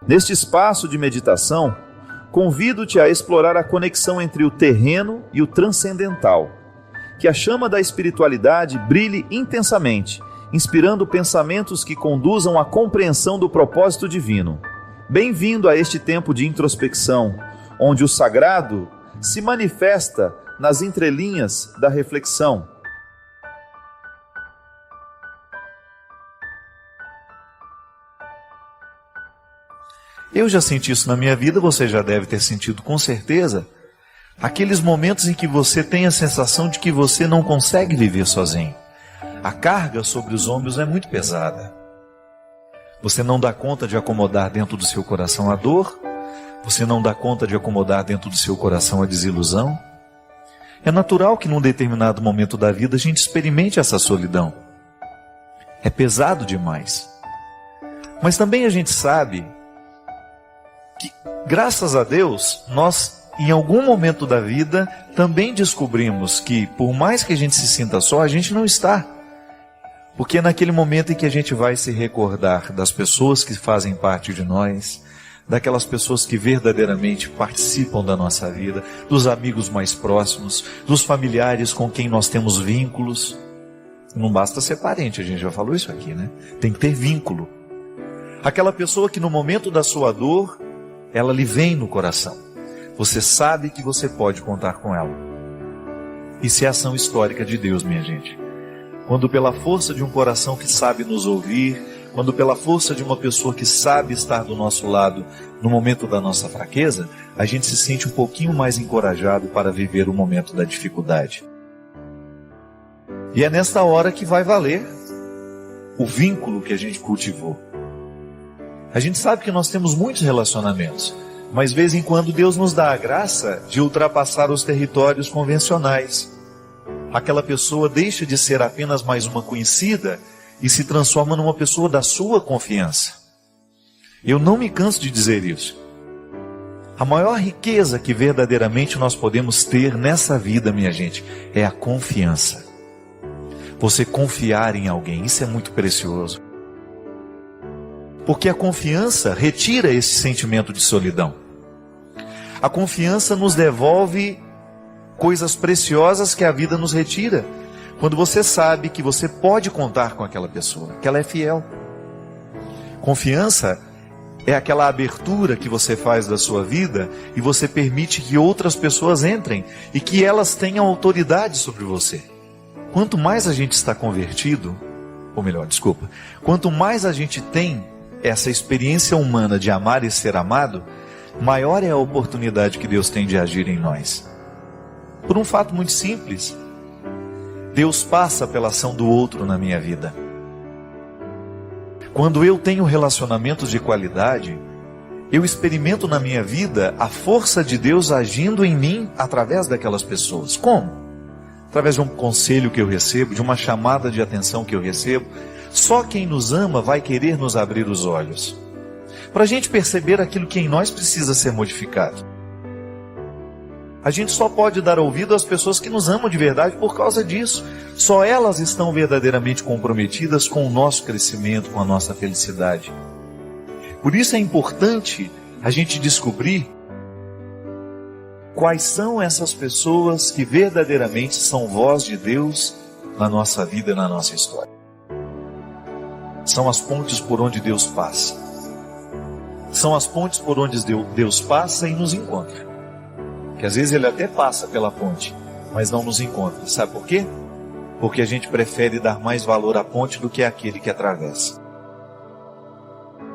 Neste espaço de meditação, convido-te a explorar a conexão entre o terreno e o transcendental. Que a chama da espiritualidade brilhe intensamente, inspirando pensamentos que conduzam à compreensão do propósito divino. Bem-vindo a este tempo de introspecção, onde o sagrado se manifesta nas entrelinhas da reflexão. Eu já senti isso na minha vida, você já deve ter sentido com certeza. Aqueles momentos em que você tem a sensação de que você não consegue viver sozinho. A carga sobre os ombros é muito pesada. Você não dá conta de acomodar dentro do seu coração a dor. Você não dá conta de acomodar dentro do seu coração a desilusão. É natural que num determinado momento da vida a gente experimente essa solidão. É pesado demais. Mas também a gente sabe que, graças a Deus, nós, em algum momento da vida, também descobrimos que, por mais que a gente se sinta só, a gente não está. Porque é naquele momento em que a gente vai se recordar das pessoas que fazem parte de nós, daquelas pessoas que verdadeiramente participam da nossa vida, dos amigos mais próximos, dos familiares com quem nós temos vínculos. Não basta ser parente, a gente já falou isso aqui, né? Tem que ter vínculo. Aquela pessoa que no momento da sua dor, ela lhe vem no coração. Você sabe que você pode contar com ela. Isso é ação histórica de Deus, minha gente. Quando pela força de um coração que sabe nos ouvir, quando pela força de uma pessoa que sabe estar do nosso lado no momento da nossa fraqueza, a gente se sente um pouquinho mais encorajado para viver o momento da dificuldade. E é nesta hora que vai valer o vínculo que a gente cultivou. A gente sabe que nós temos muitos relacionamentos, mas de vez em quando Deus nos dá a graça de ultrapassar os territórios convencionais. Aquela pessoa deixa de ser apenas mais uma conhecida e se transforma numa pessoa da sua confiança. Eu não me canso de dizer isso. A maior riqueza que verdadeiramente nós podemos ter nessa vida, minha gente, é a confiança. Você confiar em alguém, isso é muito precioso. Porque a confiança retira esse sentimento de solidão. A confiança nos devolve coisas preciosas que a vida nos retira. Quando você sabe que você pode contar com aquela pessoa, que ela é fiel. Confiança é aquela abertura que você faz da sua vida e você permite que outras pessoas entrem e que elas tenham autoridade sobre você. Quanto mais a gente está convertido, quanto mais a gente tem essa experiência humana de amar e ser amado, maior é a oportunidade que Deus tem de agir em nós. Por um fato muito simples, Deus passa pela ação do outro na minha vida. Quando eu tenho relacionamentos de qualidade, eu experimento na minha vida a força de Deus agindo em mim através daquelas pessoas. Como? Através de um conselho que eu recebo, de uma chamada de atenção que eu recebo. Só quem nos ama vai querer nos abrir os olhos, para a gente perceber aquilo que em nós precisa ser modificado. A gente só pode dar ouvido às pessoas que nos amam de verdade por causa disso. Só elas estão verdadeiramente comprometidas com o nosso crescimento, com a nossa felicidade. Por isso é importante a gente descobrir quais são essas pessoas que verdadeiramente são voz de Deus na nossa vida e na nossa história. São as pontes por onde Deus passa. São as pontes por onde Deus passa e nos encontra. Que às vezes Ele até passa pela ponte, mas não nos encontra. Sabe por quê? Porque a gente prefere dar mais valor à ponte do que àquele que atravessa.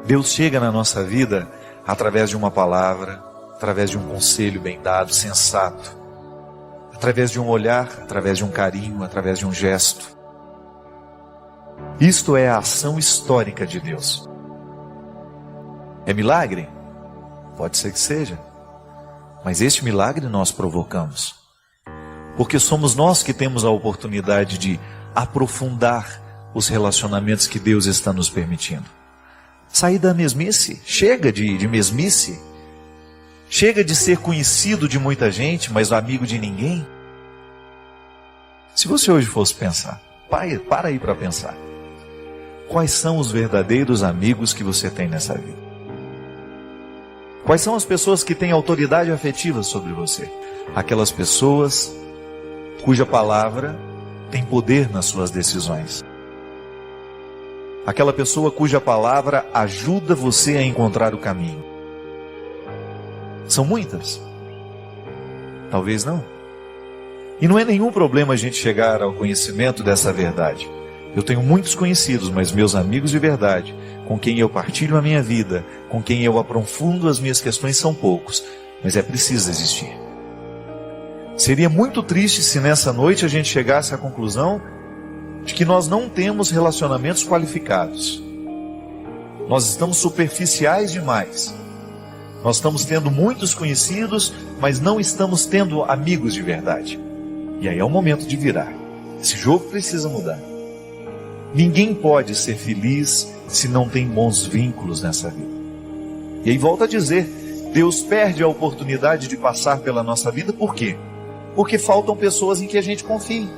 Deus chega na nossa vida através de uma palavra, através de um conselho bem dado, sensato, através de um olhar, através de um carinho, através de um gesto. Isto é a ação histórica de Deus. É milagre? Pode ser que seja. Mas este milagre nós provocamos. Porque somos nós que temos a oportunidade de aprofundar os relacionamentos que Deus está nos permitindo. Sair da mesmice. Chega de mesmice. Chega de ser conhecido de muita gente, mas amigo de ninguém. Se você hoje fosse pensar, para aí para pensar. Quais são os verdadeiros amigos que você tem nessa vida? Quais são as pessoas que têm autoridade afetiva sobre você? Aquelas pessoas cuja palavra tem poder nas suas decisões. Aquela pessoa cuja palavra ajuda você a encontrar o caminho. São muitas? Talvez não. E não é nenhum problema a gente chegar ao conhecimento dessa verdade. Eu tenho muitos conhecidos, mas meus amigos de verdade, com quem eu partilho a minha vida, com quem eu aprofundo as minhas questões, são poucos, mas é preciso existir. Seria muito triste se nessa noite a gente chegasse à conclusão de que nós não temos relacionamentos qualificados. Nós estamos superficiais demais. Nós estamos tendo muitos conhecidos, mas não estamos tendo amigos de verdade. E aí é o momento de virar. Esse jogo precisa mudar. Ninguém pode ser feliz se não tem bons vínculos nessa vida. E aí volta a dizer, Deus perde a oportunidade de passar pela nossa vida, por quê? Porque faltam pessoas em que a gente confie.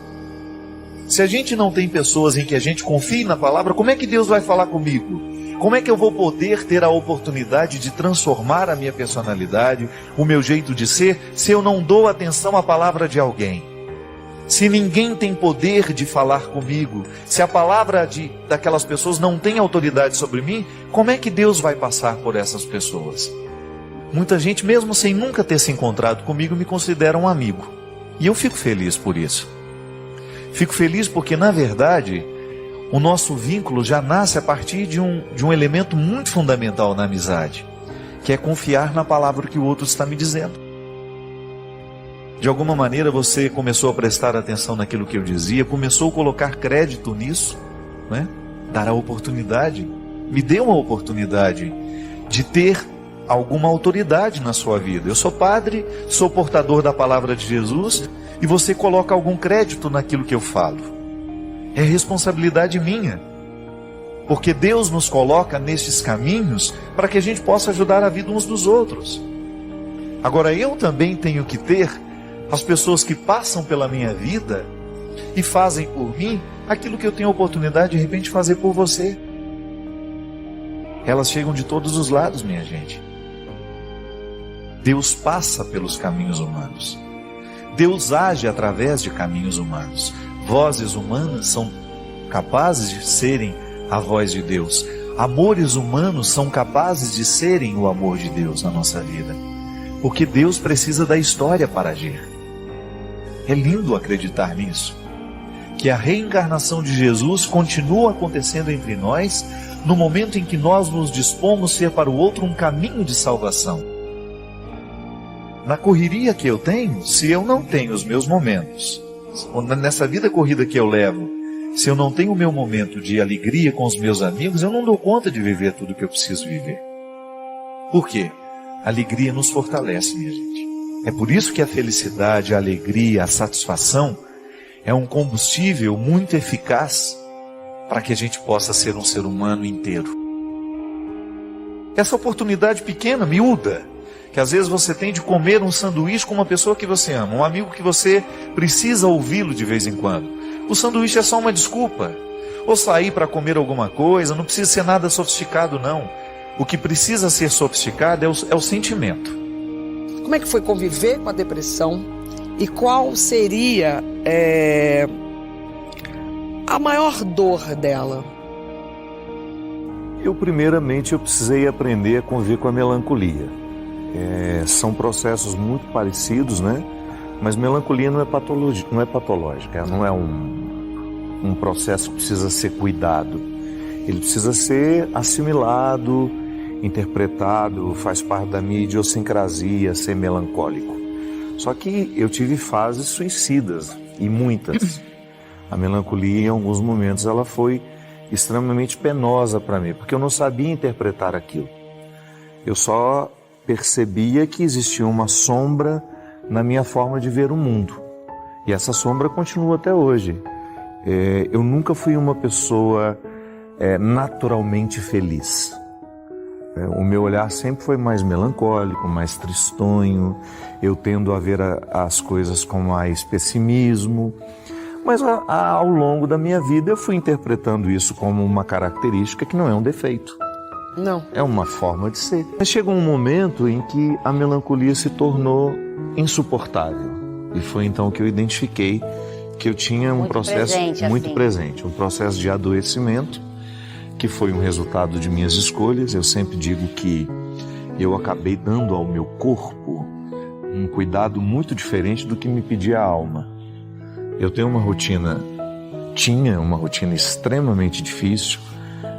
Se a gente não tem pessoas em que a gente confie na palavra, como é que Deus vai falar comigo? Como é que eu vou poder ter a oportunidade de transformar a minha personalidade, o meu jeito de ser, se eu não dou atenção à palavra de alguém? Se ninguém tem poder de falar comigo, se a palavra daquelas pessoas não tem autoridade sobre mim, como é que Deus vai passar por essas pessoas? Muita gente, mesmo sem nunca ter se encontrado comigo, me considera um amigo. E eu fico feliz por isso. Fico feliz porque, na verdade, o nosso vínculo já nasce a partir de um elemento muito fundamental na amizade, que é confiar na palavra que o outro está me dizendo. De alguma maneira você começou a prestar atenção naquilo que eu dizia, começou a colocar crédito nisso, né? Dar a oportunidade, me deu uma oportunidade de ter alguma autoridade na sua vida. Eu sou padre, sou portador da palavra de Jesus, e você coloca algum crédito naquilo que eu falo. É responsabilidade minha, porque Deus nos coloca nestes caminhos para que a gente possa ajudar a vida uns dos outros. Agora eu também tenho que ter as pessoas que passam pela minha vida e fazem por mim aquilo que eu tenho a oportunidade de repente fazer por você. Elas chegam de todos os lados, minha gente. Deus passa pelos caminhos humanos. Deus age através de caminhos humanos. Vozes humanas são capazes de serem a voz de Deus. Amores humanos são capazes de serem o amor de Deus na nossa vida. Porque Deus precisa da história para agir. É lindo acreditar nisso. Que a reencarnação de Jesus continua acontecendo entre nós no momento em que nós nos dispomos a ser para o outro um caminho de salvação. Na correria que eu tenho, se eu não tenho os meus momentos, nessa vida corrida que eu levo, se eu não tenho o meu momento de alegria com os meus amigos, eu não dou conta de viver tudo o que eu preciso viver. Por quê? A alegria nos fortalece, minha gente. É por isso que a felicidade, a alegria, a satisfação é um combustível muito eficaz para que a gente possa ser um ser humano inteiro. Essa oportunidade pequena, miúda, que às vezes você tem de comer um sanduíche com uma pessoa que você ama, um amigo que você precisa ouvi-lo de vez em quando. O sanduíche é só uma desculpa. Ou sair para comer alguma coisa, não precisa ser nada sofisticado não. O que precisa ser sofisticado é o sentimento. Como é que foi conviver com a depressão? E qual seria a maior dor dela? Primeiramente, eu precisei aprender a conviver com a melancolia. São processos muito parecidos, né? Mas melancolia não é patológica, não é um processo que precisa ser cuidado. Ele precisa ser assimilado, interpretado, faz parte da minha idiosincrasia ser melancólico. Só que eu tive fases suicidas, e muitas. A melancolia, em alguns momentos, ela foi extremamente penosa para mim, porque eu não sabia interpretar aquilo. Eu só percebia que existia uma sombra na minha forma de ver o mundo. E essa sombra continua até hoje. Eu nunca fui uma pessoa naturalmente feliz. O meu olhar sempre foi mais melancólico, mais tristonho. Eu tendo a ver as coisas com mais pessimismo. Mas ao longo da minha vida eu fui interpretando isso como uma característica que não é um defeito. Não. É uma forma de ser. Mas chegou um momento em que a melancolia se tornou insuportável. E foi então que eu identifiquei que eu tinha um Muito processo presente, muito assim. presente, um processo de adoecimento, que foi um resultado de minhas escolhas. Eu sempre digo que eu acabei dando ao meu corpo um cuidado muito diferente do que me pedia a alma. Eu tinha uma rotina extremamente difícil.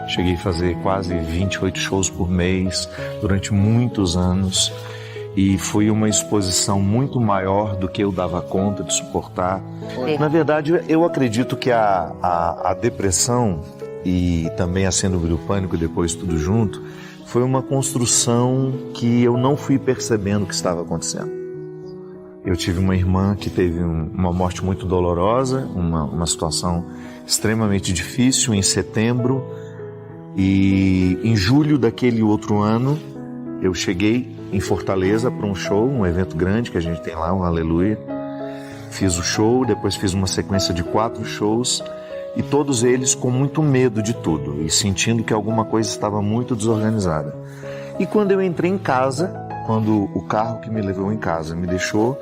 Cheguei a fazer quase 28 shows por mês durante muitos anos, e foi uma exposição muito maior do que eu dava conta de suportar. Na verdade, eu acredito que a depressão e também a síndrome do pânico, depois tudo junto, foi uma construção que eu não fui percebendo que estava acontecendo. Eu tive uma irmã que teve uma morte muito dolorosa, uma situação extremamente difícil em setembro, e em julho daquele outro ano eu cheguei em Fortaleza para um show, um evento grande que a gente tem lá, um Aleluia. Fiz o show, depois fiz uma sequência de 4 shows, e todos eles com muito medo de tudo e sentindo que alguma coisa estava muito desorganizada. E quando eu entrei em casa, quando o carro que me levou em casa me deixou,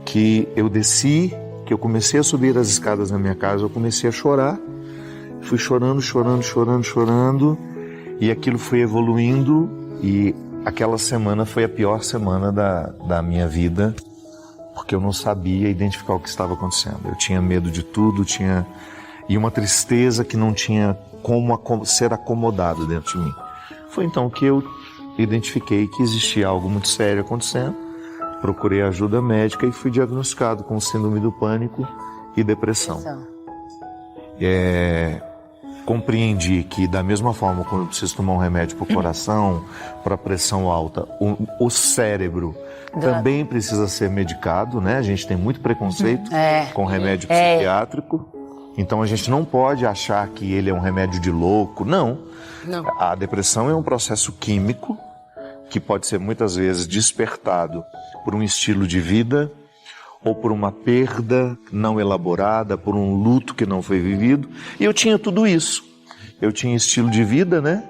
que eu desci, que eu comecei a subir as escadas da minha casa, eu comecei a chorar. Fui chorando, e aquilo foi evoluindo, e aquela semana foi a pior semana da minha vida, porque eu não sabia identificar o que estava acontecendo. Eu tinha medo de tudo, e uma tristeza que não tinha como ser acomodado dentro de mim. Foi então que eu identifiquei que existia algo muito sério acontecendo, procurei ajuda médica e fui diagnosticado com síndrome do pânico e depressão. Compreendi que, da mesma forma como eu preciso tomar um remédio para o coração, para pressão alta, o cérebro também precisa ser medicado, né? A gente tem muito preconceito com remédio psiquiátrico, então a gente não pode achar que ele é um remédio de louco. Não. A depressão é um processo químico que pode ser muitas vezes despertado por um estilo de vida, ou por uma perda não elaborada, por um luto que não foi vivido. E eu tinha tudo isso. Eu tinha estilo de vida, né?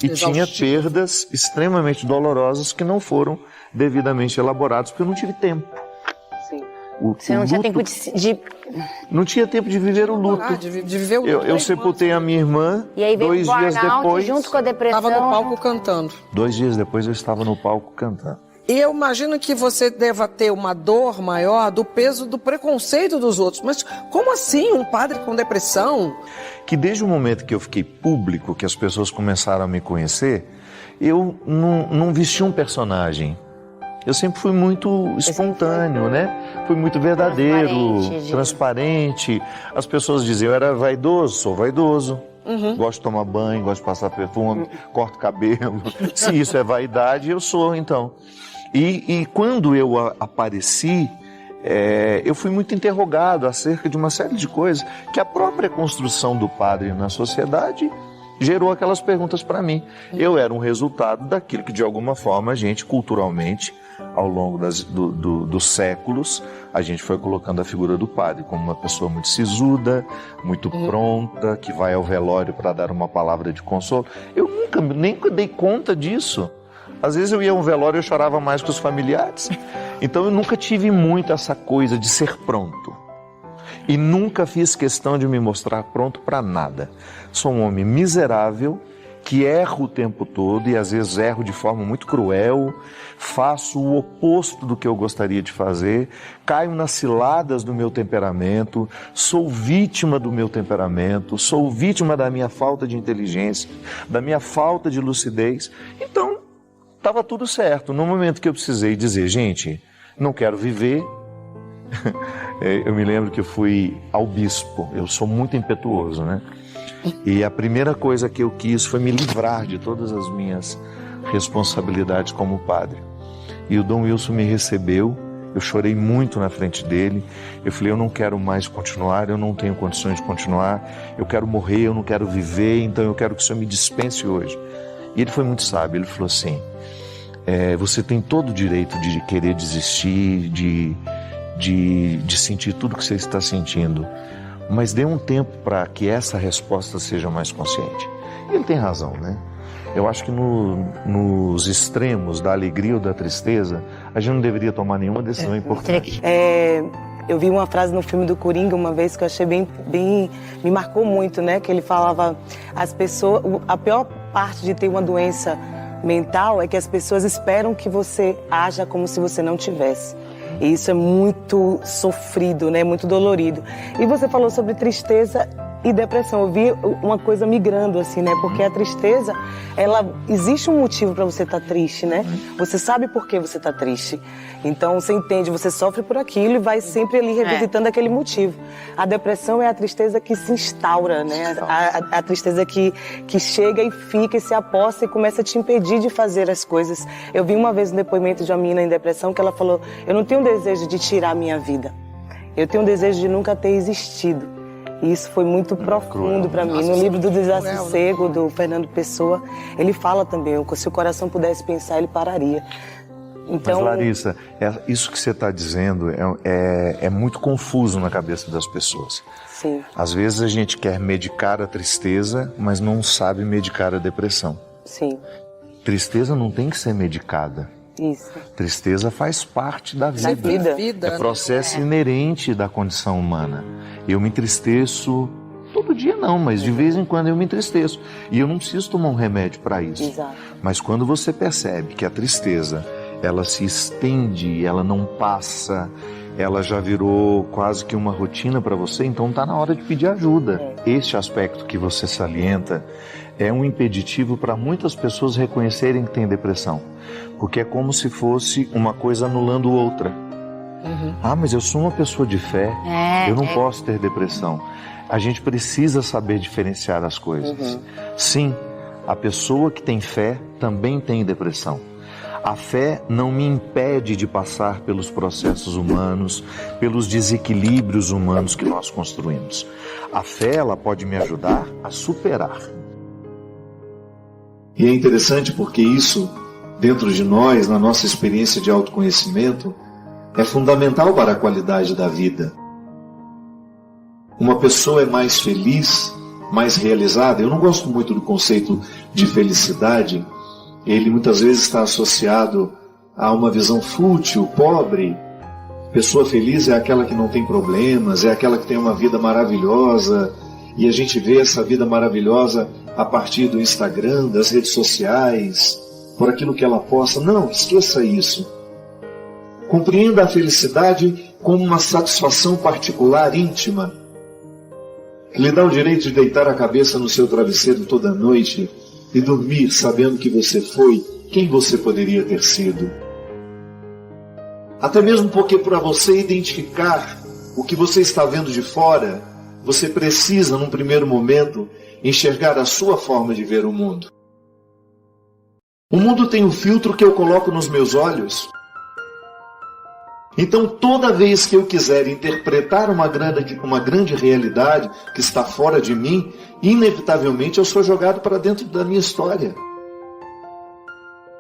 E tinha perdas extremamente dolorosas que não foram devidamente elaboradas, porque eu não tive tempo. Sim. Você não tinha tempo de... Não tinha tempo de viver o luto. De viver o luto. Eu sepultei a minha irmã, E aí veio 2 o dias burnout depois... junto com a depressão. Estava no palco cantando. 2 dias depois eu estava no palco cantando. E eu imagino que você deva ter uma dor maior do peso do preconceito dos outros. Mas como assim um padre com depressão? Que desde o momento que eu fiquei público, que as pessoas começaram a me conhecer, eu não vesti um personagem. Eu sempre fui muito espontâneo, né? Fui muito verdadeiro, transparente. As pessoas diziam, eu era vaidoso, sou vaidoso. Gosto de tomar banho, gosto de passar perfume, corto cabelo. Se isso é vaidade, eu sou, então. E quando eu apareci, eu fui muito interrogado acerca de uma série de coisas que a própria construção do padre na sociedade gerou aquelas perguntas para mim. Eu era um resultado daquilo que, de alguma forma, a gente, culturalmente, ao longo dos séculos, a gente foi colocando a figura do padre como uma pessoa muito sisuda, muito pronta, que vai ao velório para dar uma palavra de consolo. Eu nem dei conta disso. Às vezes eu ia a um velório e eu chorava mais que os familiares. Então eu nunca tive muito essa coisa de ser pronto. E nunca fiz questão de me mostrar pronto para nada. Sou um homem miserável, que erro o tempo todo, e às vezes erro de forma muito cruel, faço o oposto do que eu gostaria de fazer, caio nas ciladas do meu temperamento, sou vítima do meu temperamento, sou vítima da minha falta de inteligência, da minha falta de lucidez. Então, estava tudo certo. No momento que eu precisei dizer, gente, não quero viver, eu me lembro que eu fui ao bispo, eu sou muito impetuoso, né? E a primeira coisa que eu quis foi me livrar de todas as minhas responsabilidades como padre. E o Dom Wilson me recebeu, eu chorei muito na frente dele, eu falei, eu não quero mais continuar, eu não tenho condições de continuar, eu quero morrer, eu não quero viver, então eu quero que o Senhor me dispense hoje. E ele foi muito sábio, ele falou assim, você tem todo o direito de querer desistir, de sentir tudo que você está sentindo, mas dê um tempo para que essa resposta seja mais consciente. E ele tem razão, né? Eu acho que nos extremos da alegria ou da tristeza, a gente não deveria tomar nenhuma decisão importante. Eu vi uma frase no filme do Coringa uma vez que eu achei me marcou muito, né? Que ele falava, a pior parte de ter uma doença mental é que as pessoas esperam que você haja como se você não tivesse. E isso é muito sofrido, né? Muito dolorido. E você falou sobre tristeza e depressão. Eu vi uma coisa migrando, assim, né? Porque a tristeza, existe um motivo para você estar triste, né? Você sabe por que você está triste. Então, você entende, você sofre por aquilo e vai sempre ali revisitando aquele motivo. A depressão é a tristeza que se instaura, né? A tristeza que chega e fica e se aposta e começa a te impedir de fazer as coisas. Eu vi uma vez um depoimento de uma menina em depressão que ela falou, eu não tenho desejo de tirar a minha vida. Eu tenho desejo de nunca ter existido. E isso foi muito profundo para mim. No livro do Desassossego, do Fernando Pessoa, ele fala também, se o coração pudesse pensar, ele pararia. Então... Mas, Larissa, isso que você está dizendo é muito confuso na cabeça das pessoas. Sim. Às vezes a gente quer medicar a tristeza, mas não sabe medicar a depressão. Sim. Tristeza não tem que ser medicada. Isso. Tristeza faz parte da vida. É processo inerente da condição humana. Eu me entristeço, todo dia não, mas de vez em quando eu me entristeço. E eu não preciso tomar um remédio para isso. Exato. Mas quando você percebe que a tristeza, ela se estende, ela não passa, ela já virou quase que uma rotina para você, então está na hora de pedir ajuda. Este aspecto que você salienta é um impeditivo para muitas pessoas reconhecerem que tem depressão. Porque é como se fosse uma coisa anulando outra. Ah, mas eu sou uma pessoa de fé, eu não posso ter depressão. A gente precisa saber diferenciar as coisas. Sim, a pessoa que tem fé também tem depressão. A fé não me impede de passar pelos processos humanos, pelos desequilíbrios humanos que nós construímos. A fé, ela pode me ajudar a superar. E é interessante porque isso, dentro de nós, na nossa experiência de autoconhecimento, é fundamental para a qualidade da vida. Uma pessoa é mais feliz, mais realizada. Eu não gosto muito do conceito de felicidade. Ele muitas vezes está associado a uma visão fútil, pobre. Pessoa feliz é aquela que não tem problemas, é aquela que tem uma vida maravilhosa. E a gente vê essa vida maravilhosa a partir do Instagram, das redes sociais, por aquilo que ela posta. Não, esqueça isso. Compreenda a felicidade como uma satisfação particular, íntima, que lhe dá o direito de deitar a cabeça no seu travesseiro toda noite e dormir sabendo que você foi quem você poderia ter sido. Até mesmo porque para você identificar o que você está vendo de fora, você precisa, num primeiro momento, enxergar a sua forma de ver o mundo. O mundo tem um filtro que eu coloco nos meus olhos. Então, toda vez que eu quiser interpretar uma grande realidade que está fora de mim, inevitavelmente eu sou jogado para dentro da minha história.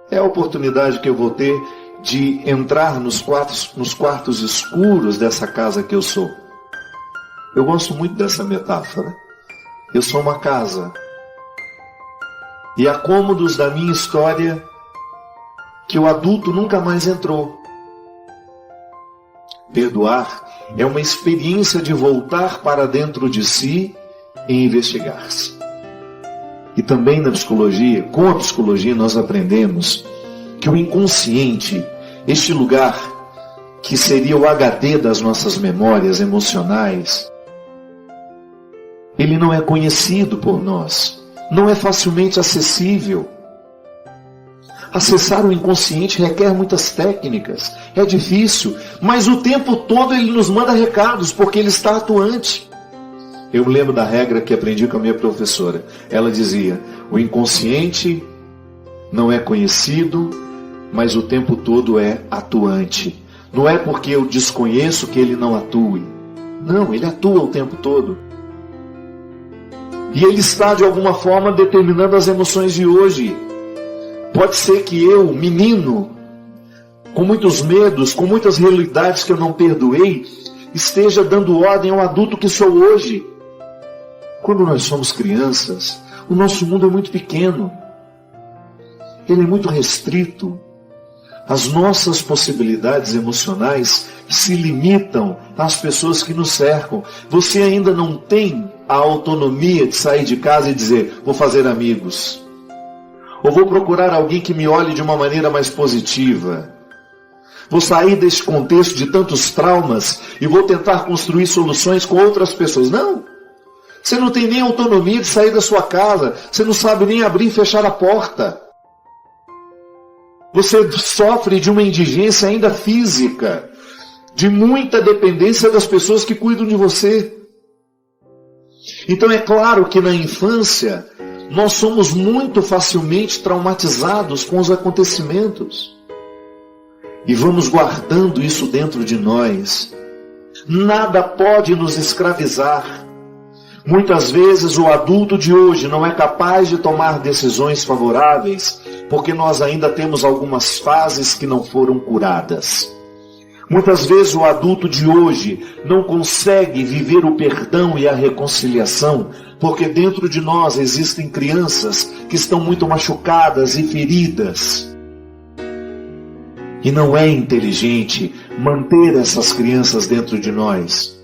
É a oportunidade que eu vou ter de entrar nos quartos escuros dessa casa que eu sou. Eu gosto muito dessa metáfora. Eu sou uma casa. E há cômodos da minha história que o adulto nunca mais entrou. Perdoar é uma experiência de voltar para dentro de si e investigar-se. E também na psicologia, com a psicologia nós aprendemos que o inconsciente, este lugar que seria o HD das nossas memórias emocionais, ele não é conhecido por nós, não é facilmente acessível. Acessar o inconsciente requer muitas técnicas, é difícil, mas o tempo todo ele nos manda recados, porque ele está atuante. Eu lembro da regra que aprendi com a minha professora. Ela dizia, o inconsciente não é conhecido, mas o tempo todo é atuante. Não é porque eu desconheço que ele não atue. Não, ele atua o tempo todo. E ele está, de alguma forma, determinando as emoções de hoje. Pode ser que eu, menino, com muitos medos, com muitas realidades que eu não perdoei, esteja dando ordem ao adulto que sou hoje. Quando nós somos crianças, o nosso mundo é muito pequeno. ele é muito restrito. As nossas possibilidades emocionais se limitam às pessoas que nos cercam. Você ainda não tem a autonomia de sair de casa e dizer, vou fazer amigos. Ou vou procurar alguém que me olhe de uma maneira mais positiva. Vou sair desse contexto de tantos traumas e vou tentar construir soluções com outras pessoas. Não! Você não tem nem autonomia de sair da sua casa. Você não sabe nem abrir e fechar a porta. Você sofre de uma indigência ainda física, de muita dependência das pessoas que cuidam de você. Então é claro que na infância nós somos muito facilmente traumatizados com os acontecimentos. E vamos guardando isso dentro de nós. Nada pode nos escravizar. Muitas vezes o adulto de hoje não é capaz de tomar decisões favoráveis porque nós ainda temos algumas fases que não foram curadas. Muitas vezes o adulto de hoje não consegue viver o perdão e a reconciliação porque dentro de nós existem crianças que estão muito machucadas e feridas. E não é inteligente manter essas crianças dentro de nós.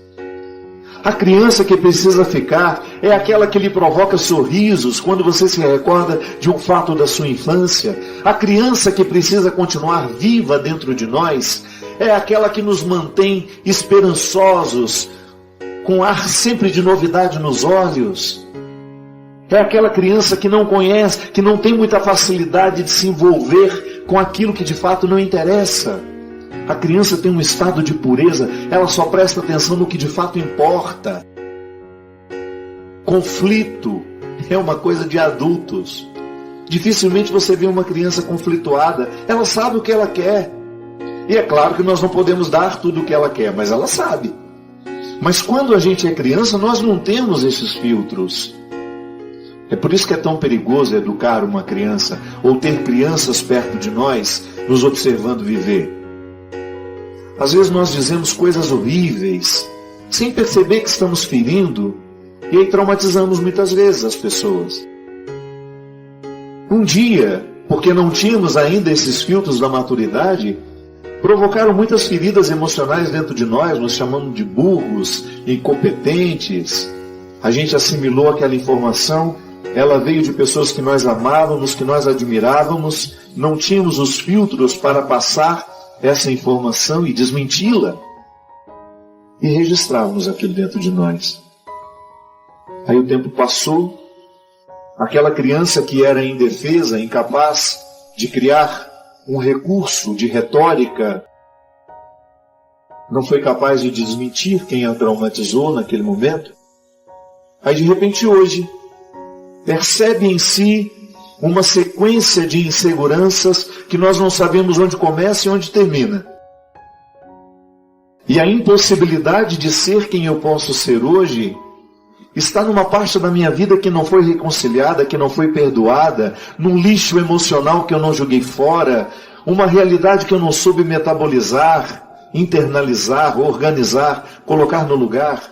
A criança que precisa ficar é aquela que lhe provoca sorrisos quando você se recorda de um fato da sua infância. A criança que precisa continuar viva dentro de nós é aquela que nos mantém esperançosos, com ar sempre de novidade nos olhos. É aquela criança que não conhece, que não tem muita facilidade de se envolver com aquilo que de fato não interessa. A criança tem um estado de pureza, ela só presta atenção no que de fato importa. Conflito é uma coisa de adultos. Dificilmente você vê uma criança conflituada, ela sabe o que ela quer. E é claro que nós não podemos dar tudo o que ela quer, mas ela sabe. Mas quando a gente é criança, nós não temos esses filtros. É por isso que é tão perigoso educar uma criança, ou ter crianças perto de nós, nos observando viver. Às vezes nós dizemos coisas horríveis, sem perceber que estamos ferindo, e aí traumatizamos muitas vezes as pessoas. Um dia, porque não tínhamos ainda esses filtros da maturidade, provocaram muitas feridas emocionais dentro de nós, nos chamando de burros, incompetentes. A gente assimilou aquela informação, ela veio de pessoas que nós amávamos, que nós admirávamos, não tínhamos os filtros para passar essa informação e desmenti-la. E registrávamos aquilo dentro de nós. Aí o tempo passou, aquela criança que era indefesa, incapaz de criar um recurso de retórica, não foi capaz de desmentir quem a traumatizou naquele momento. Aí de repente hoje, percebe em si uma sequência de inseguranças que nós não sabemos onde começa e onde termina. E a impossibilidade de ser quem eu posso ser hoje está numa parte da minha vida que não foi reconciliada, que não foi perdoada, num lixo emocional que eu não joguei fora, uma realidade que eu não soube metabolizar, internalizar, organizar, colocar no lugar.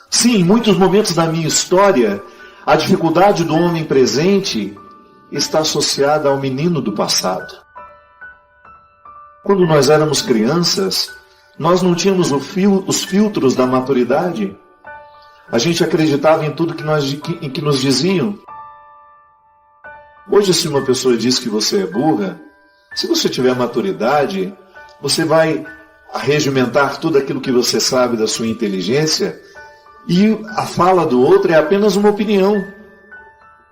Sim, em muitos momentos da minha história, a dificuldade do homem presente está associada ao menino do passado. Quando nós éramos crianças, nós não tínhamos os filtros da maturidade. A gente acreditava em tudo que nos diziam. Hoje, se uma pessoa diz que você é burra, se você tiver maturidade, você vai arregimentar tudo aquilo que você sabe da sua inteligência. E a fala do outro é apenas uma opinião,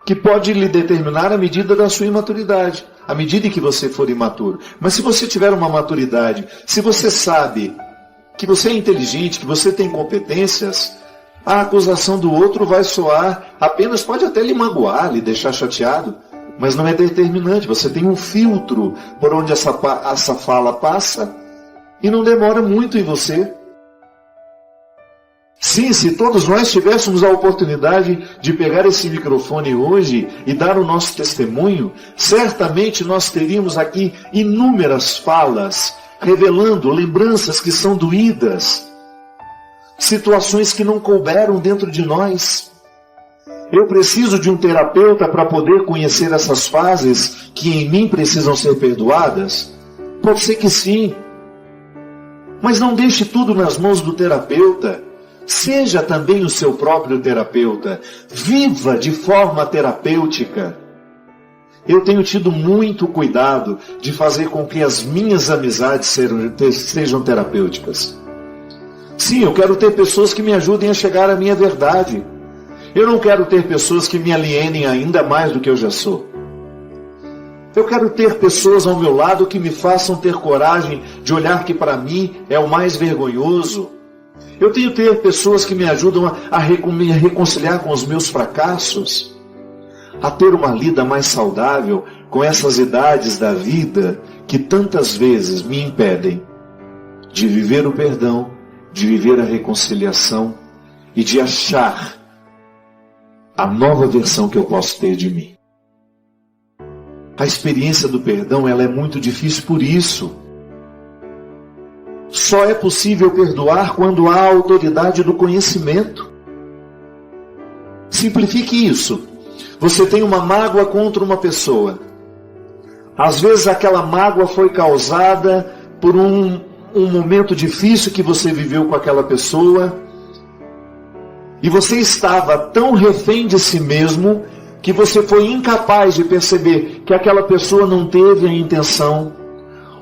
que pode lhe determinar a medida da sua imaturidade, à medida em que você for imaturo. Mas se você tiver uma maturidade, se você sabe que você é inteligente, que você tem competências, a acusação do outro vai soar apenas, pode até lhe magoar, lhe deixar chateado, mas não é determinante. Você tem um filtro por onde essa fala passa e não demora muito em você. Sim, se todos nós tivéssemos a oportunidade de pegar esse microfone hoje e dar o nosso testemunho, certamente nós teríamos aqui inúmeras falas, revelando lembranças que são doídas, situações que não couberam dentro de nós. Eu preciso de um terapeuta para poder conhecer essas fases que em mim precisam ser perdoadas? Pode ser que sim. Mas não deixe tudo nas mãos do terapeuta. Seja também o seu próprio terapeuta. Viva de forma terapêutica. Eu tenho tido muito cuidado de fazer com que as minhas amizades sejam terapêuticas. Sim, eu quero ter pessoas que me ajudem a chegar à minha verdade. Eu não quero ter pessoas que me alienem ainda mais do que eu já sou. Eu quero ter pessoas ao meu lado que me façam ter coragem de olhar que para mim é o mais vergonhoso. Eu tenho que ter pessoas que me ajudam a me reconciliar com os meus fracassos, a ter uma lida mais saudável com essas idades da vida que tantas vezes me impedem de viver o perdão, de viver a reconciliação e de achar a nova versão que eu posso ter de mim. A experiência do perdão, ela é muito difícil por isso. Só é possível perdoar quando há a autoridade do conhecimento. Simplifique isso. Você tem uma mágoa contra uma pessoa. Às vezes aquela mágoa foi causada por um momento difícil que você viveu com aquela pessoa. E você estava tão refém de si mesmo que você foi incapaz de perceber que aquela pessoa não teve a intenção,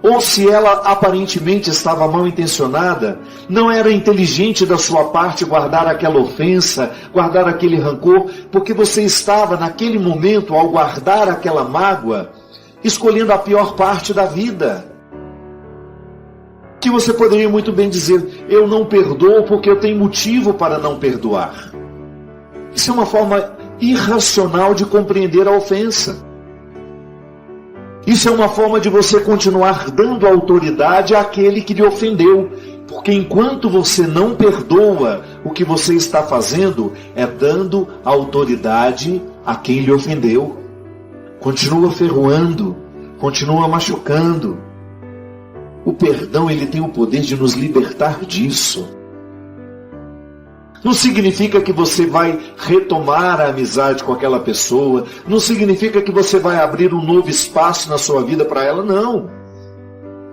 ou se ela aparentemente estava mal intencionada, não era inteligente da sua parte guardar aquela ofensa, guardar aquele rancor, porque você estava naquele momento, ao guardar aquela mágoa, escolhendo a pior parte da vida. Que você poderia muito bem dizer, eu não perdoo porque eu tenho motivo para não perdoar. Isso é uma forma irracional de compreender a ofensa. Isso é uma forma de você continuar dando autoridade àquele que lhe ofendeu. Porque enquanto você não perdoa, o que você está fazendo é dando autoridade a quem lhe ofendeu. Continua ferroando, continua machucando. O perdão, ele tem o poder de nos libertar disso. Não significa que você vai retomar a amizade com aquela pessoa. Não significa que você vai abrir um novo espaço na sua vida para ela. Não.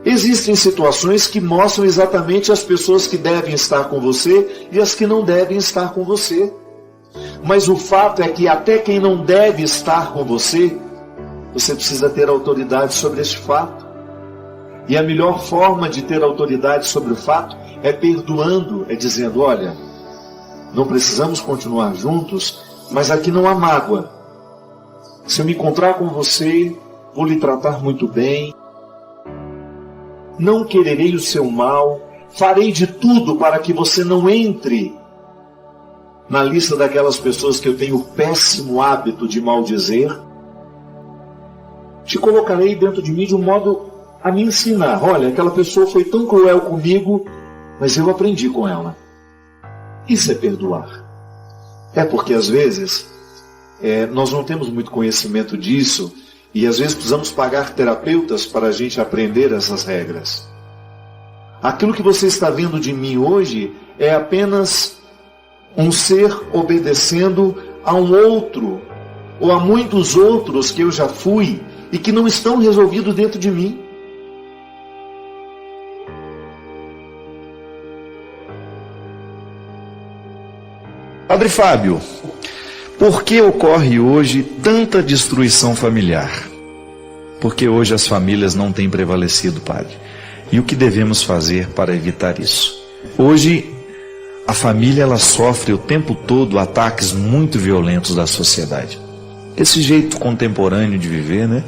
Existem situações que mostram exatamente as pessoas que devem estar com você e as que não devem estar com você. Mas o fato é que até quem não deve estar com você, você precisa ter autoridade sobre este fato. E a melhor forma de ter autoridade sobre o fato é perdoando, é dizendo, olha, não precisamos continuar juntos, mas aqui não há mágoa. Se eu me encontrar com você, vou lhe tratar muito bem. Não quererei o seu mal. Farei de tudo para que você não entre na lista daquelas pessoas que eu tenho o péssimo hábito de maldizer. Te colocarei dentro de mim de um modo a me ensinar. Olha, aquela pessoa foi tão cruel comigo, mas eu aprendi com ela. Isso é perdoar. É porque às vezes nós não temos muito conhecimento disso e às vezes precisamos pagar terapeutas para a gente aprender essas regras. Aquilo que você está vendo de mim hoje é apenas um ser obedecendo a um outro ou a muitos outros que eu já fui e que não estão resolvidos dentro de mim. Padre Fábio, por que ocorre hoje tanta destruição familiar? Porque hoje as famílias não têm prevalecido, Padre. E o que devemos fazer para evitar isso? Hoje, a família ela sofre o tempo todo ataques muito violentos da sociedade. Esse jeito contemporâneo de viver, né?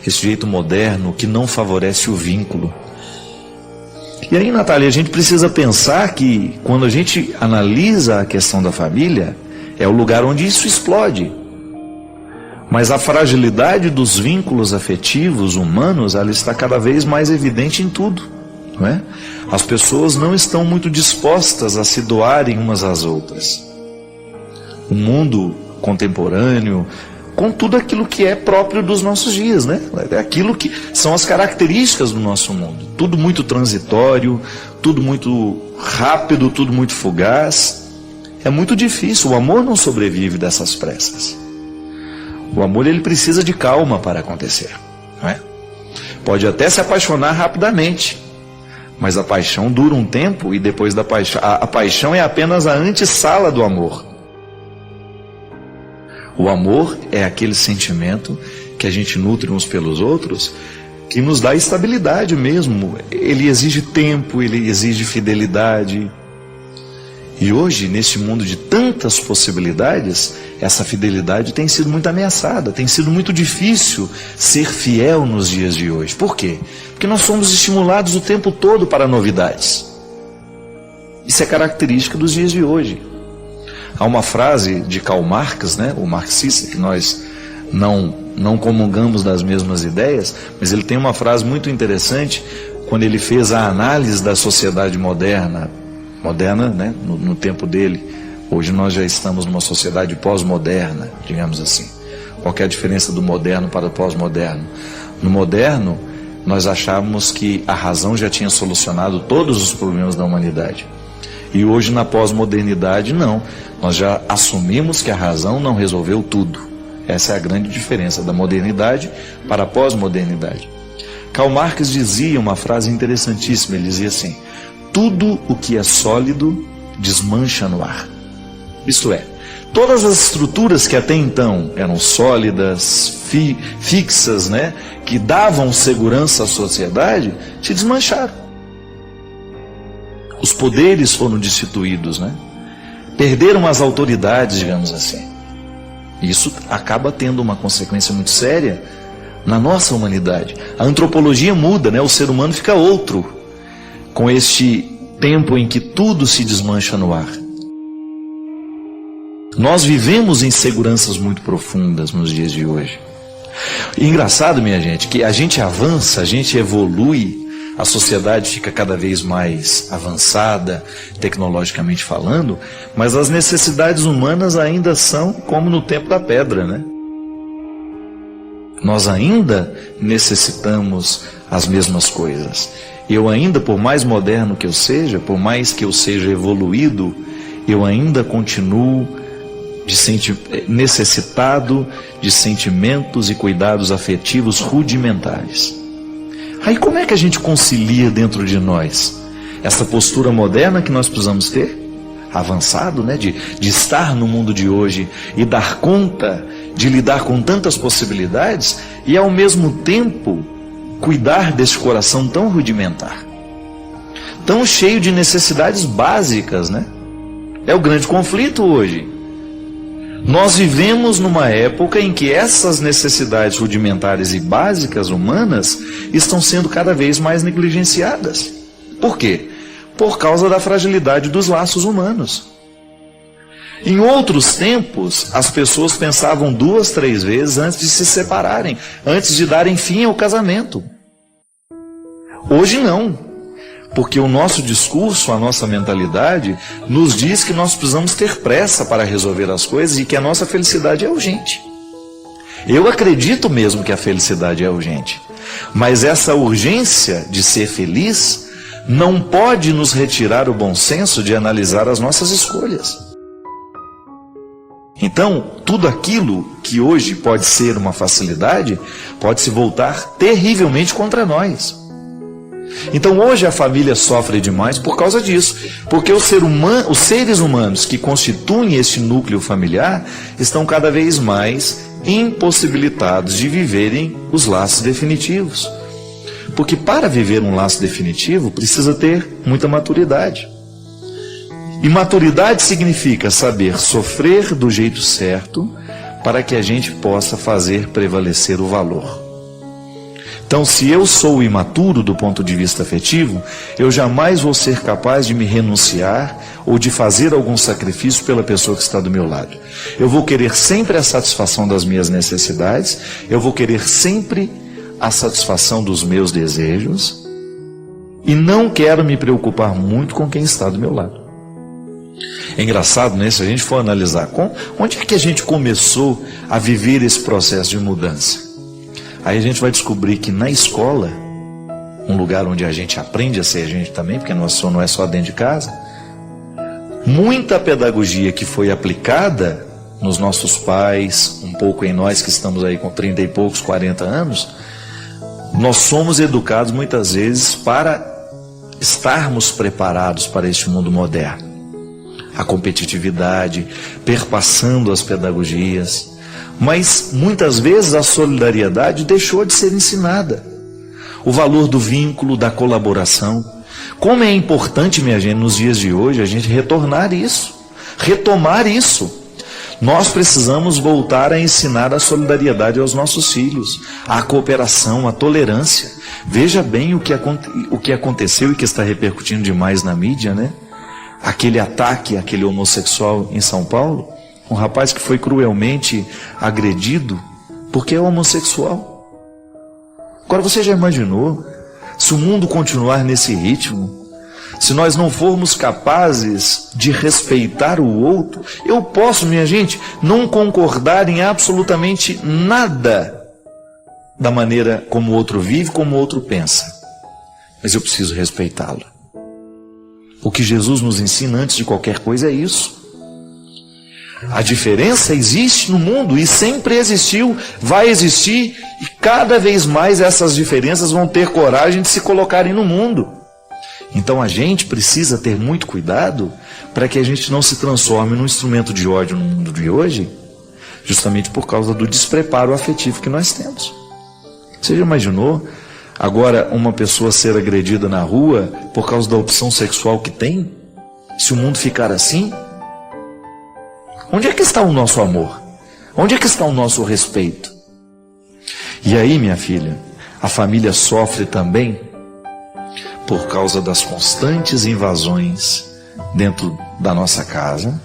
Esse jeito moderno que não favorece o vínculo. E aí, Natália, a gente precisa pensar que quando a gente analisa a questão da família, é o lugar onde isso explode. Mas a fragilidade dos vínculos afetivos humanos, ela está cada vez mais evidente em tudo, não é? As pessoas não estão muito dispostas a se doarem umas às outras. O mundo contemporâneo, com tudo aquilo que é próprio dos nossos dias, né? É aquilo que são as características do nosso mundo. Tudo muito transitório, tudo muito rápido, tudo muito fugaz. É muito difícil, o amor não sobrevive dessas pressas. O amor, ele precisa de calma para acontecer, não é? Pode até se apaixonar rapidamente, mas a paixão dura um tempo e depois da paixão, a paixão é apenas a antessala do amor. O amor é aquele sentimento que a gente nutre uns pelos outros, que nos dá estabilidade mesmo. Ele exige tempo, ele exige fidelidade. E hoje, neste mundo de tantas possibilidades, essa fidelidade tem sido muito ameaçada, tem sido muito difícil ser fiel nos dias de hoje. Por quê? Porque nós somos estimulados o tempo todo para novidades. Isso é característica dos dias de hoje. Há uma frase de Karl Marx, né, o marxista, que nós não comungamos das mesmas ideias, mas ele tem uma frase muito interessante quando ele fez a análise da sociedade moderna, né, no tempo dele. Hoje nós já estamos numa sociedade pós-moderna, digamos assim. Qual que é a diferença do moderno para o pós-moderno? No moderno, nós achávamos que a razão já tinha solucionado todos os problemas da humanidade. E hoje, na pós-modernidade, não. Nós já assumimos que a razão não resolveu tudo. Essa é a grande diferença da modernidade para a pós-modernidade. Karl Marx dizia uma frase interessantíssima, ele dizia assim: tudo o que é sólido desmancha no ar. Isto é, todas as estruturas que até então eram sólidas, fixas, né, que davam segurança à sociedade, se desmancharam. Os poderes foram destituídos, né? Perderam as autoridades, digamos assim. Isso acaba tendo uma consequência muito séria na nossa humanidade. A antropologia muda, né? O ser humano fica outro com este tempo em que tudo se desmancha no ar. Nós vivemos inseguranças muito profundas nos dias de hoje. E engraçado, minha gente, que a gente avança, a gente evolui, a sociedade fica cada vez mais avançada, tecnologicamente falando, mas as necessidades humanas ainda são como no tempo da pedra, né? Nós ainda necessitamos as mesmas coisas. Eu ainda, por mais moderno que eu seja, por mais que eu seja evoluído, eu ainda continuo necessitado de sentimentos e cuidados afetivos rudimentares. Aí como é que a gente concilia dentro de nós essa postura moderna que nós precisamos ter, avançado, né, de estar no mundo de hoje e dar conta de lidar com tantas possibilidades e ao mesmo tempo cuidar desse coração tão rudimentar, tão cheio de necessidades básicas, né? É o grande conflito hoje. Nós vivemos numa época em que essas necessidades rudimentares e básicas humanas estão sendo cada vez mais negligenciadas. Por quê? Por causa da fragilidade dos laços humanos. Em outros tempos, as pessoas pensavam 2, 3 vezes antes de se separarem, antes de darem fim ao casamento. Hoje não. Porque o nosso discurso, a nossa mentalidade, nos diz que nós precisamos ter pressa para resolver as coisas e que a nossa felicidade é urgente. Eu acredito mesmo que a felicidade é urgente. Mas essa urgência de ser feliz não pode nos retirar o bom senso de analisar as nossas escolhas. Então, tudo aquilo que hoje pode ser uma facilidade, pode se voltar terrivelmente contra nós. Então hoje a família sofre demais por causa disso, porque os seres humanos que constituem este núcleo familiar estão cada vez mais impossibilitados de viverem os laços definitivos. Porque para viver um laço definitivo precisa ter muita maturidade. E maturidade significa saber sofrer do jeito certo para que a gente possa fazer prevalecer o valor. Então, se eu sou imaturo do ponto de vista afetivo, eu jamais vou ser capaz de me renunciar ou de fazer algum sacrifício pela pessoa que está do meu lado. Eu vou querer sempre a satisfação das minhas necessidades, eu vou querer sempre a satisfação dos meus desejos e não quero me preocupar muito com quem está do meu lado. É engraçado, né? Se a gente for analisar, onde é que a gente começou a viver esse processo de mudança? Aí a gente vai descobrir que na escola, um lugar onde a gente aprende a ser a gente também, porque não é só dentro de casa, Muita pedagogia que foi aplicada nos nossos pais, um pouco em nós que estamos aí com 30 e poucos, 40 anos, nós somos educados muitas vezes para estarmos preparados para este mundo moderno. A competitividade, perpassando as pedagogias, mas muitas vezes a solidariedade deixou de ser ensinada. O valor do vínculo, da colaboração. Como é importante, minha gente, nos dias de hoje, a gente retomar isso. Nós precisamos voltar a ensinar a solidariedade aos nossos filhos, a cooperação, a tolerância. Veja bem o que aconteceu e que está repercutindo demais na mídia, né? Aquele ataque, aquele homossexual em São Paulo, um rapaz que foi cruelmente agredido porque é homossexual. Agora você já imaginou, se o mundo continuar nesse ritmo, se nós não formos capazes de respeitar o outro, eu posso, minha gente, não concordar em absolutamente nada da maneira como o outro vive, como o outro pensa, mas eu preciso respeitá-lo. O que Jesus nos ensina antes de qualquer coisa é isso. A diferença existe no mundo e sempre existiu, vai existir, e cada vez mais essas diferenças vão ter coragem de se colocarem no mundo. Então a gente precisa ter muito cuidado para que a gente não se transforme num instrumento de ódio no mundo de hoje, justamente por causa do despreparo afetivo que nós temos. Você já imaginou agora uma pessoa ser agredida na rua por causa da opção sexual que tem? Se o mundo ficar assim? Onde é que está o nosso amor? Onde é que está o nosso respeito? E aí, minha filha, a família sofre também por causa das constantes invasões dentro da nossa casa,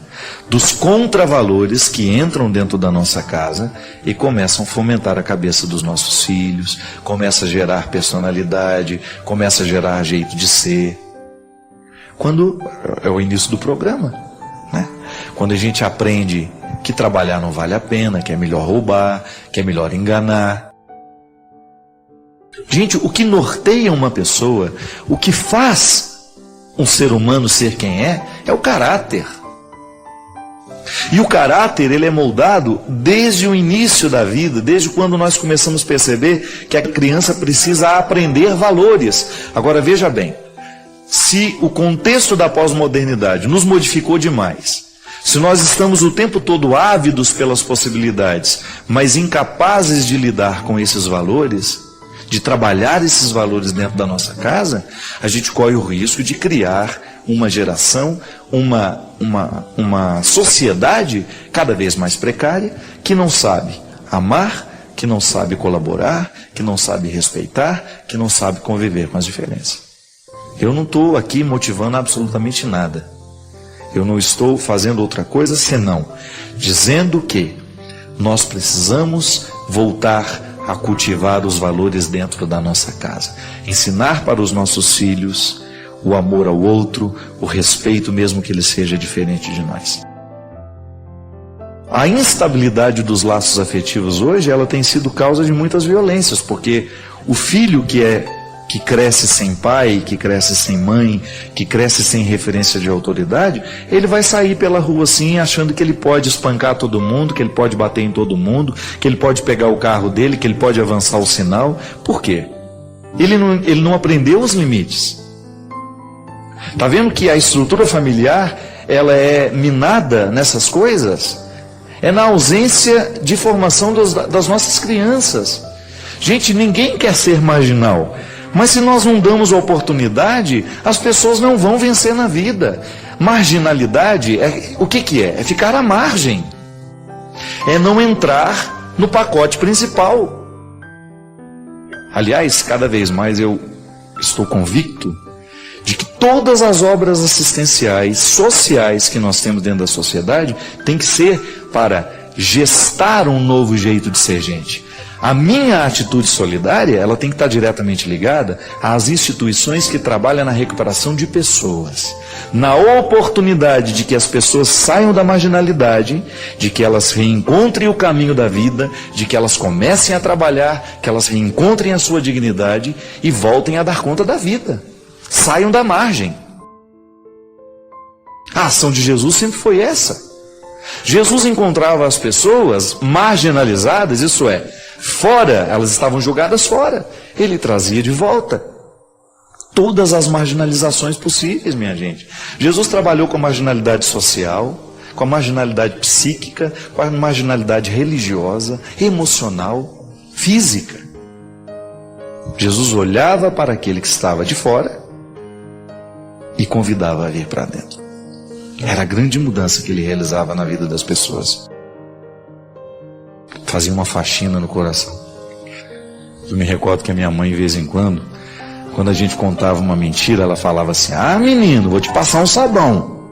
dos contravalores que entram dentro da nossa casa e começam a fomentar a cabeça dos nossos filhos, começa a gerar personalidade, começa a gerar jeito de ser. Quando é o início do programa, né? Quando a gente aprende que trabalhar não vale a pena, que é melhor roubar, que é melhor enganar. Gente, o que norteia uma pessoa, o que faz um ser humano ser quem é o caráter. E o caráter, ele é moldado desde o início da vida, desde quando nós começamos a perceber que a criança precisa aprender valores. Agora veja bem, se o contexto da pós-modernidade nos modificou demais, se nós estamos o tempo todo ávidos pelas possibilidades, mas incapazes de lidar com esses valores, de trabalhar esses valores dentro da nossa casa, a gente corre o risco de criar uma geração, uma sociedade cada vez mais precária, que não sabe amar, que não sabe colaborar, que não sabe respeitar, que não sabe conviver com as diferenças. Eu não estou aqui motivando absolutamente nada. Eu não estou fazendo outra coisa senão dizendo que nós precisamos voltar a cultivar os valores dentro da nossa casa. Ensinar para os nossos filhos o amor ao outro, o respeito mesmo que ele seja diferente de nós. A instabilidade dos laços afetivos hoje, ela tem sido causa de muitas violências, porque o filho que cresce sem pai, que cresce sem mãe, que cresce sem referência de autoridade, ele vai sair pela rua assim, achando que ele pode espancar todo mundo, que ele pode bater em todo mundo, que ele pode pegar o carro dele, que ele pode avançar o sinal. Por quê? Ele não aprendeu os limites. Está vendo que a estrutura familiar, ela é minada nessas coisas? É na ausência de formação das nossas crianças. Gente, ninguém quer ser marginal. Mas se nós não damos a oportunidade, as pessoas não vão vencer na vida. Marginalidade, o que é? É ficar à margem. É não entrar no pacote principal. Aliás, cada vez mais eu estou convicto de que todas as obras assistenciais, sociais que nós temos dentro da sociedade, tem que ser para gestar um novo jeito de ser gente. A minha atitude solidária, ela tem que estar diretamente ligada às instituições que trabalham na recuperação de pessoas. Na oportunidade de que as pessoas saiam da marginalidade, de que elas reencontrem o caminho da vida, de que elas comecem a trabalhar, que elas reencontrem a sua dignidade e voltem a dar conta da vida. Saiam da margem. A ação de Jesus sempre foi essa. Jesus encontrava as pessoas marginalizadas, isso é, fora, elas estavam jogadas fora. Ele trazia de volta todas as marginalizações possíveis, minha gente. Jesus trabalhou com a marginalidade social, com a marginalidade psíquica, com a marginalidade religiosa, emocional, física. Jesus olhava para aquele que estava de fora e convidava a vir para dentro. Era a grande mudança que ele realizava na vida das pessoas. Fazia uma faxina no coração. Eu me recordo que a minha mãe, de vez em quando a gente contava uma mentira, ela falava assim: ah, menino, vou te passar um sabão.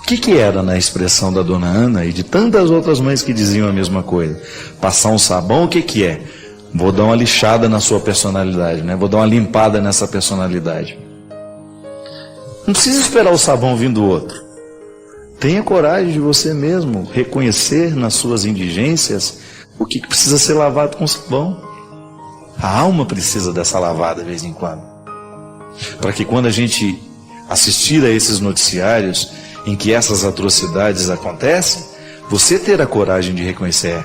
O que era na expressão da dona Ana e de tantas outras mães que diziam a mesma coisa? Passar um sabão, o que é? Vou dar uma lixada na sua personalidade, né? Vou dar uma limpada nessa personalidade. Não precisa esperar o sabão vir do outro. Tenha coragem de você mesmo reconhecer nas suas indigências o que precisa ser lavado com sabão. A alma precisa dessa lavada de vez em quando. Para que quando a gente assistir a esses noticiários em que essas atrocidades acontecem, você ter a coragem de reconhecer: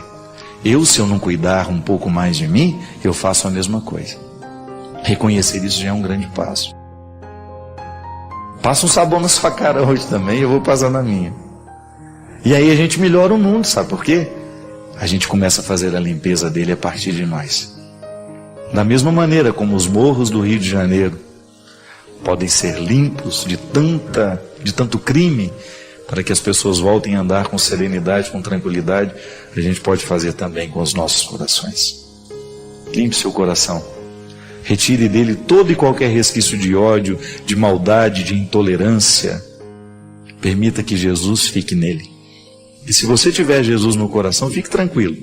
se eu não cuidar um pouco mais de mim, eu faço a mesma coisa. Reconhecer isso já é um grande passo. Passa um sabão na sua cara hoje também, eu vou passar na minha. E aí a gente melhora o mundo, sabe por quê? A gente começa a fazer a limpeza dele a partir de nós. Da mesma maneira como os morros do Rio de Janeiro podem ser limpos de tanto crime, para que as pessoas voltem a andar com serenidade, com tranquilidade, a gente pode fazer também com os nossos corações. Limpe seu coração. Retire dele todo e qualquer resquício de ódio, de maldade, de intolerância. Permita que Jesus fique nele. E se você tiver Jesus no coração, fique tranquilo.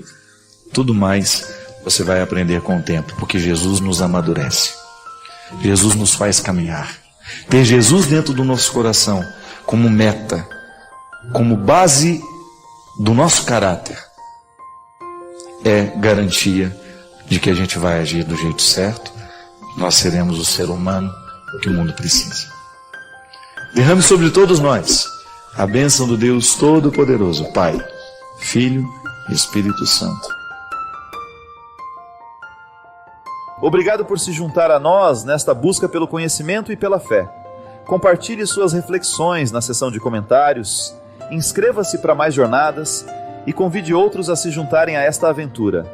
Tudo mais você vai aprender com o tempo, porque Jesus nos amadurece. Jesus nos faz caminhar. Ter Jesus dentro do nosso coração como meta, como base do nosso caráter, é garantia de que a gente vai agir do jeito certo. Nós seremos o ser humano que o mundo precisa. Derrame sobre todos nós a bênção do Deus Todo-Poderoso, Pai, Filho e Espírito Santo. Obrigado por se juntar a nós nesta busca pelo conhecimento e pela fé. Compartilhe suas reflexões na seção de comentários, inscreva-se para mais jornadas e convide outros a se juntarem a esta aventura.